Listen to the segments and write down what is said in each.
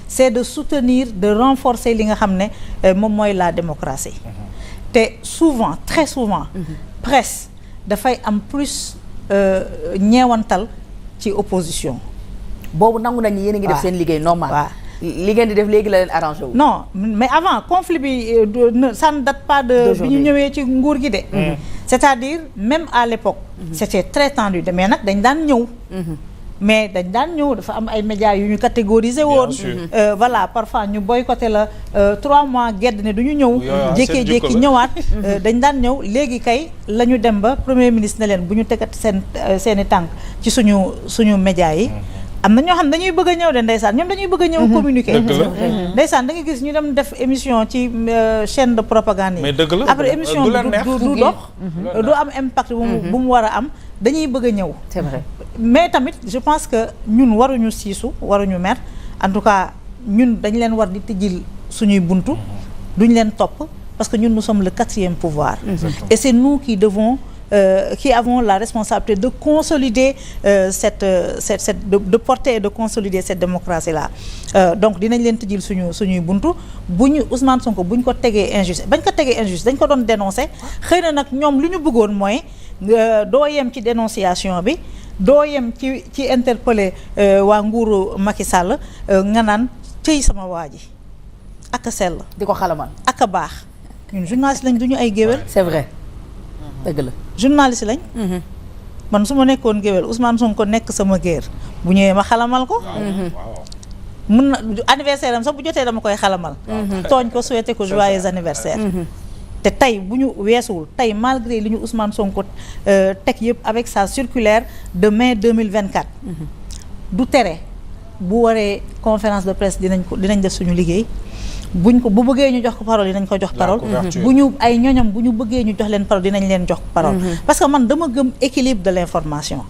c'est de soutenir, de renforcer li nga xam ne moom mooy la démocratie. te souvent très souvent. presse dafay am plus ñeewantal ci opposition. boobu nangu nañu yéen a ngi def seen liggéey normal. waaw li ngeen di def léegi la leen arrangé wu. non mais avant conflit bi ça ne date pas de bi ñu ñëwee ci nguur gi de. c'est-à-dire même à l'époque c'était très tendu de mais nag dañ daan ñëw. mais dañ daan ñëw dafa am ay médias yu ñu catégoriser woon. voilà parfois ñu boycotté la 3 mois gedd ne du ñu ñëw. jékkee-jékki ñëwaat. dañ daan ñëw léegi kay la ñu dem ba premier ministre ne leen bu ñu tegat seeni tànk ci suñu médias yi. am na ñoo xam dañuy bëgg a ñëw de ndeysaan ñoom dañuy bëgg a ñëw communiquer. ndeysaan da nga gis ñu dem def émission ci chaîne de propagande yi. après émission du dox. du am impact bu mu war a am dañuy bëgg a ñëw. c'est vrai. mais tamit je pense que ñun waruñu siisu waruñu mer en tout cas ñun dañ leen war di tëjil suñuy buntu duñ leen topp parce que ñun nous sommes le 4e pouvoir. Et c'est nous qui devons qui avons la responsabilité de consolider de porter et de consolider cette démocratie là. Donc dinañ leen tëjil suñuy buntu bu ñu Ousmane Sonko bu ñu ko tegee injuste bañ ko tegee injuste dañ ko doon dénoncer xëy na nag ñoom li ñu bëggoon mooy doo yem ci dénonciation bi. doo yem ci interpeller waa nguuru Macky Sall nga naan cëy sama waa ji ak a sell di ko xalamal ak a baax ñun journaliste lañ duñu ay géwél. c'est vrai dëgg la. journaliste lañ. man su ma nekkoon géwél Ousmane Sonko nekk sama géer bu ñëwee ma xalamal ko. mun na anniversaire am sax bu jotee dama koy xalamal. tooñ ko souhaiter ko joyeux anniversaire. te tey bu ñu weesuwul tey malgré li ñu Ousmane Sonko teg yëpp avec sa circulaire de mai 2024 du tere bu waree conférence de presse dinañ def suñu liggéey bu bëggee ñu jox ko parole dinañ ko jox parole bu ñu ay ñoñam bu ñu bëggee ñu jox leen parole dinañ leen jox parole parce que man dama gëm équilibre de l'information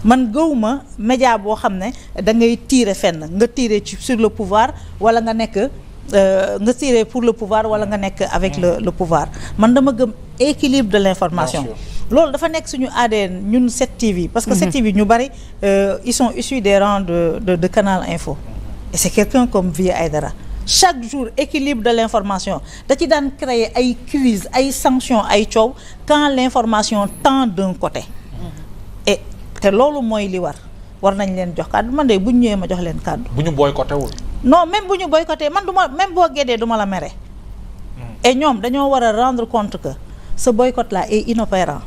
man gëwuma média boo xam ne da ngay tirer fenn nga tirer sur le pouvoir wala nga nekk nga tirer pour le pouvoir wala nga nekk avec le pouvoir man dama gëm équilibre de l'information loolu dafa nekk suñu ADN ñun 7TV parce que 7TV ñu bari ils sont issus des rangs de Canal Info et c'est quelqu'un comme Vieux Aïdara chaque jour équilibre de l'information da ci daan créer ay crise ay sanctions ay coow quand l'information tend d'un côté et te loolu mooy li war nañ leen jox kàddu man de bu ñu ñëwee ma jox leen kàddu bu ñu boycotté wul non même bu ñu boycotté man du ma même boo géddee du ma la mere et ñoom dañoo war a rendre compte que ce boycott là est inopérant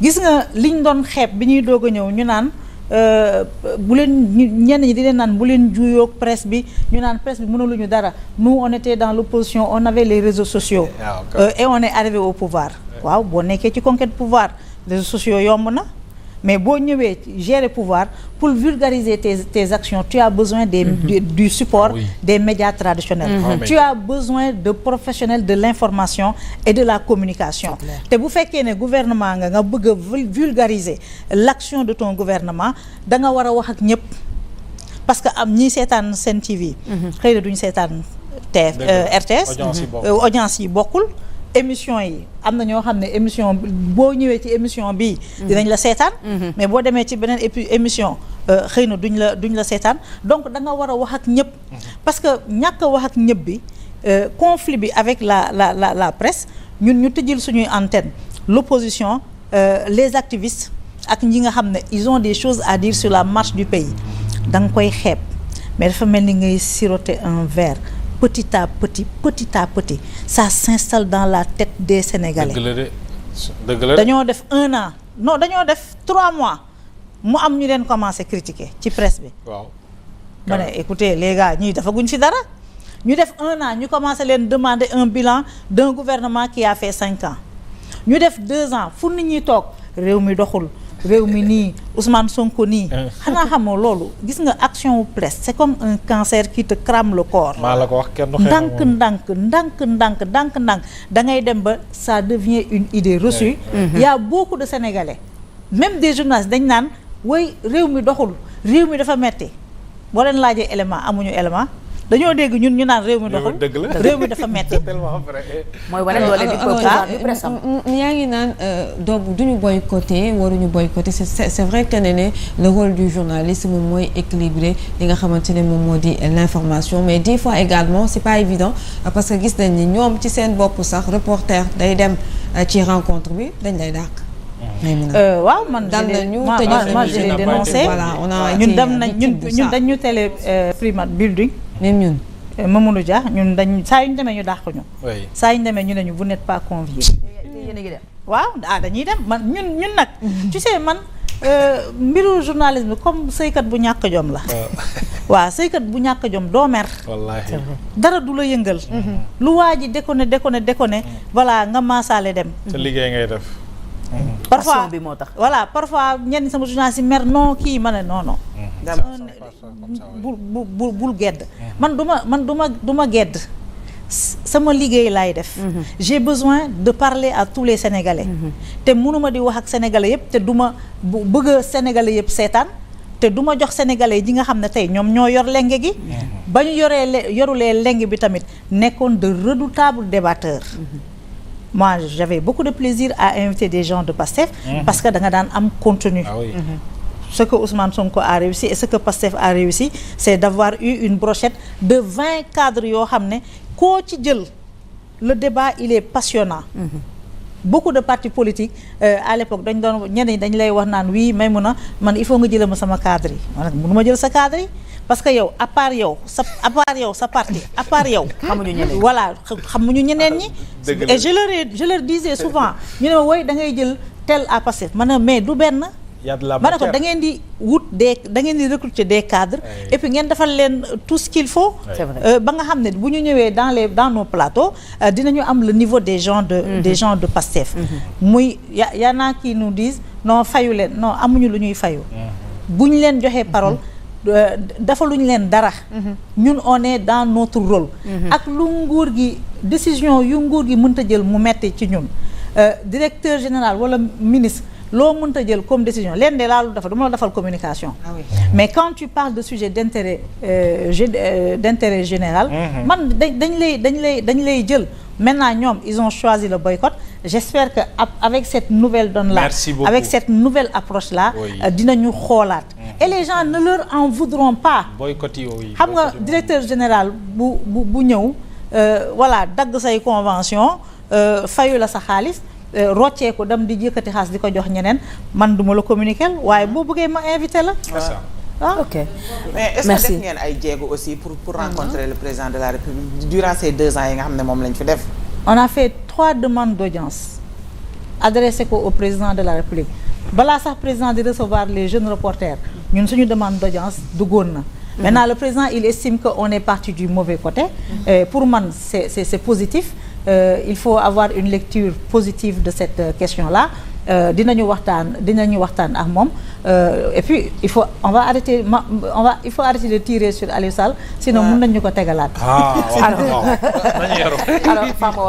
gis nga liñ doon xeeb bi ñuy doog a ñëw ñu naan bu leen ñenn ñi di leen naan bu leen juyoog presse bi ñu naan presse bi mënaluñu dara nous on était dans l'opposition on avait les réseaux sociaux et on est arrivé au pouvoir waaw boo nekkee ci conquête pouvoir réseaux sociaux yomb na mais boo ñëwee gérer pouvoir pour vulgariser tes actions tu as besoin du support des médias traditionnels tu as besoin de professionnels de l'information et de la communication te bu fekkee ne gouvernement nga bëgg a vulgariser l'action de ton gouvernement da nga war a wax ak ñëpp parce que am ñi seetaan Sen TV xëy na duñu seetaan RTS audience yi bokkul émission yi am na ñoo xam ne émission boo ñëwee ci émission bii dinañ la seetaan mais boo demee ci beneen émission xëy na duñ la seetaan donc da nga war a wax ak ñëpp parce que ñàkk a wax ak ñëpp bi conflit bi avec la presse ñun ñu tëjil suñuy antenne l'opposition les activistes ak ñi nga xam ne ils ont des choses à dire sur la marche du pays da nga koy xeeb mais dafa mel ni ngay siroter un verre petit à petit ça s'installe dans la tête des Sénégalais. dëgg la dañoo def 1 an non dañoo def 3 mois mu am ñu leen commencé critiquer ci presse bi. waaw ma ne écoutez les gars ñii dafa guñ fi dara ñu def 1 an ñu commencé leen demander un bilan d'un gouvernement qui a fait 5 ans ñu def 2 ans fu nit ñi toog réew mi doxul. réew mi nii Ousmane Sonko nii xanaa xamoo loolu gis nga action wu presse c'est comme un cancer qui te crame le corps maa la ko wax kenn du ndànk da ngay dem ba ça devient une idée reçue il y a beaucoup de Sénégalais même des journalistes dañ naan way réew mi doxul réew mi dafa metti boo leen laajee élément amuñu élément dañoo dégg ñun ñu naan réew mi doxul dëgg la réew mi dafa metti tellement vrai. mooy wane doole bi pouvoir bi presse am. yaa ngi naan donc duñu boycotter waruñu boycotter c'est vrai que ne le rôle du journaliste moom mooy équilibrer li nga xamante ne moom moo di l'information mais des fois également c'est pas évident parce que gis nañ ni ñoom ci seen bopp sax reporter day dem ci rencontre bi dañ lay dàq. waaw man dal nañu moi je l'ai dénoncé. voilà on a ñun dem nañ ñun dañu télé Primat Building. même ñun. Mamadou Dia ñun dañ saa yu ñu demee ñu dàq ñu. oui saa yu ñu demee ñu ne ñu vous n'êtes pas conviés. yéen a ngi dem. waaw dañuy dem man ñun nag. tu sais man mbiru journalisme comme sëykat bu ñàkk jom la. waaw sëykat bu ñàkk jom doo mer. wallaahi. dara du la yëngal. lu waa ji déconné voilà nga maasaale dem. sa liggéey ngay def. parfois bi moo tax. voilà parfois ñenn sama journaliste yi mer non kii ma ne non. bul gedd. man du ma gedd. sama liggéey laay def. J'ai besoin de parler à tous les Sénégalais. te mënuma di wax ak Sénégalais yëpp te duma bëgg a Sénégalais yëpp seetaan. te du ma jox sénégalais yi nga xam ne tey ñoom ñoo yor lenge gi. ba ñu yorulee lenge bi tamit nekkoon de redoutables débatteurs. Moi j'avais beaucoup de plaisir à inviter des gens de Pastef. parce que da nga daan am contenu. Ah oui. Ce que Ousmane Sonko a réussi et ce que Pastef a réussi c'est d'avoir eu une brochette de 20 cadres yoo xam ne koo ci jël le débat il est passionnant. Beaucoup de partis politiques à l'époque dañ doon ñenn dañ lay wax naan oui may mun a man il faut nga jëlee ma sama cadre yi man nag mënuma jël sa cadre yi parce que yow à part yow sa parti à part yow. xamuñu ñeneen voilà xamuñu ñeneen ñi. et je leur disais souvent ñu ne ma woy da ngay jël tel à Pastef ma ne mais du benn. y a de la ma ne ko matière. da ngeen di da ngeen di recruter des cadres. et puis ngeen defal leen tout ce qu'il faut. c'est vrai. ba nga xam ne bu ñu ñëwee dans nos plateaux dinañu am le niveau des gens de Pastef. muy y en a qui nous disent non fayu leen non amuñu lu ñuy fayu. bu ñu leen joxee parole defaluñu leen dara. ñun on est dans notre rôle. ak lu nguur gi décision yu nguur gi mënta jël mu metti ci ñun directeur général wala ministre. loo mënta jël comme décision leen de laalu dafa du ma la defal communication. Ah oui. mais quand tu parles de sujet d'intérêt général. man dañ lay jël maintenant ñoom ils ont choisi le boycott j'espère que avec cette nouvelle donne là. Merci beaucoup. Avec cette nouvelle approche là. Oui. dinañu xoolaat. et les gens ne leur en voudront pas. boycott yi oui. xam nga directeur général bu ñëw voilà dagg say convention fayu la sa xaalis. roccee ko dem di yëkkati xaas di ko jox ñeneen man duma la communiquer waaye boo bëggee ma invité la. C'est ça. ah ok mais est-ce que Merci. def ngeen ay jéego aussi pour rencontrer le président de la République durant ces 2 ans yi nga xam ne moom lañ fi def. on a fait 3 demandes d'audience adressées ko au président de la République balaa sax président di recevoir les jeunes reporters ñun suñu demande d'audience duggoon na. Maintenant le président il estime que on est parti du mauvais côté. Pour man c'est positif. Il faut avoir une lecture positive de cette question-là. Dinañu waxtaan ak moom et puis il faut arrêter de tirer sur Aliou Sall sinon mën nañu ko tegalaat. ah waaw. alors Fama